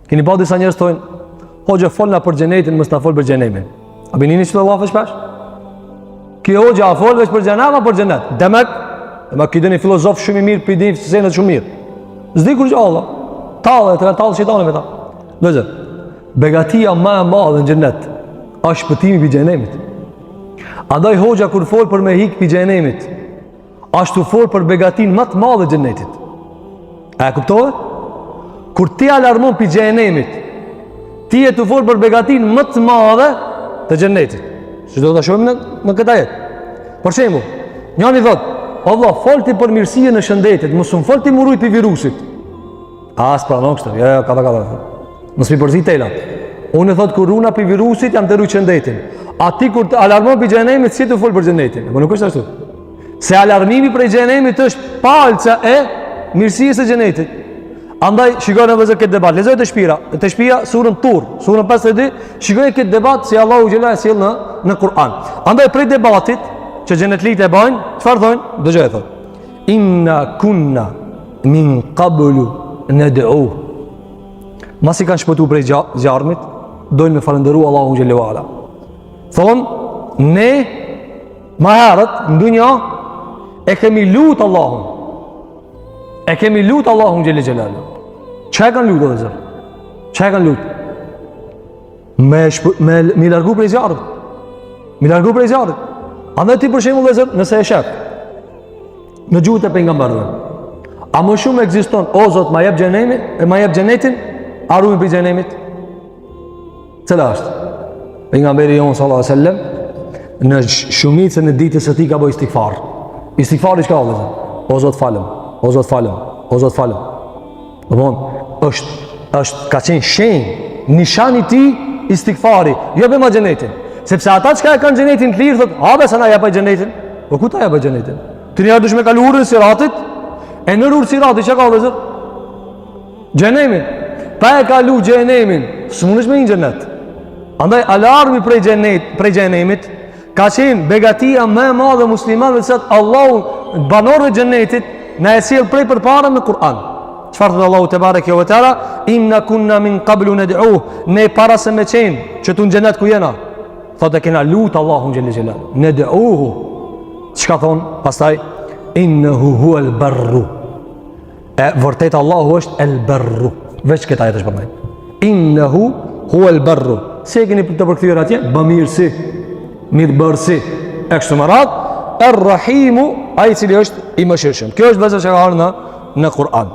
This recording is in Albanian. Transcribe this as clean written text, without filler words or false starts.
Keni pa disa njerëz thonë, hoxha folna për xhenetin, mos ta fol për xhenemin. A binini çdo Allah shpesh? Ki hoxha fol veç për xhenam apo për xhenet? Demek këtë një filozof shumë i mirë, për i se në shumë mirë. Zdi kur gjë Allah. Talë, të talë shejtani me ta. Lëzë, begatia ma e madhe në xhenet është shpëtimi për xhenemit. Andaj hoxha kur fol për me hik për xhenemit, ashtu fol për begatin më të madhe të xhenetit. A e kuptove? Kur ti alarmon për xhenemit, ti e të fol për begatin më të madhe të xhenetit. Si do të shohim në këtë ajet. Për shembull, njëri thotë, Allah, folti për mirësinë në shëndetit, mos më folti më rujt për virusit. As pranon kështu. Ja, kata. Mos mi përzi telat. Unë thot kur runa për virusit jam të rujt shëndetin. A ti kur të alarmon për xhenemit, si të fol për xhenetin? Po nuk është ashtu. Se alarmimi për xhenemit është palca e mirësisë së xhenetit. Andaj shikojnë edhe këtë debat. Lexoj të shpira surën Tur, surën 52, shikojnë këtë debat si Allahu xhela sjell në Kur'an. Andaj prej debatit që xhenetlit e bajnë, çfarë thonë? Dëgjoj e thonë. Inna kunna min qablu nad'u. Masi kanë shpëtuar prej zjarmit, dojnë me falëndëru Allahu xhela wala. Thonë, ne më herët në dunja e kemi lutë Allahun. E kemi lutë Allahun xhela xhelalu. Çka e kanë lutë o zot? Çka e kanë lutë? Me largu prej zjarrit. Me largu prej zjarrit. Andaj ti për shembull vëllazër, nëse e shef në gjuhën e pejgamberëve, a më shumë ekziston o Zot ma jep xhenemin, ma jep xhenetin, a ruajmë për xhenemit? Cila është? Pejgamberi jon sallallahu alaihi wasallam në shumicën e ditës së tij ka bëj istighfar. Istighfari çka vëllazër? O Zot falem, o Zot falem, o Zot falem. Domthon është ka qenë shenjë, nishani i tij istighfari, jo me xhenetin. Sepse ata që kanë xhenetin të lirë, thotë, habe sa na japaj xhenetin. Po ku ta japaj xhenetin? Ti njerë dush me kalu urën siratit, e në urë siratit, që ka vëllazër? Xhenemin. Pa e kalu xhenemin, s'mundesh me një xhenet. Andaj alarmi prej xhenemit ka qenë begatia më e madhe muslimanëve se Allahu banorëve të xhenetit na e sjell prej përpara në Kur'an. Çfarë thotë Allahu te bareke ve teala? Inna kunna min qablu nad'u. Ne para se me qenë që tu në xhenet ku jena. Thotë e kena lutë Allahun xhelle xhelalu. Nad'uhu. Çka thon? Pastaj innehu huwal barru. E vërtet Allahu është el barru. Veç këta ajet është përmend. Innehu huwal barru. Se keni të përkthyer atje? Bamirsi, mirëbërësi. E kështu me radhë, er-rahimu, ai i cili është i mëshirshëm. Kjo është vëzhgë që ka ardhur në Kur'an.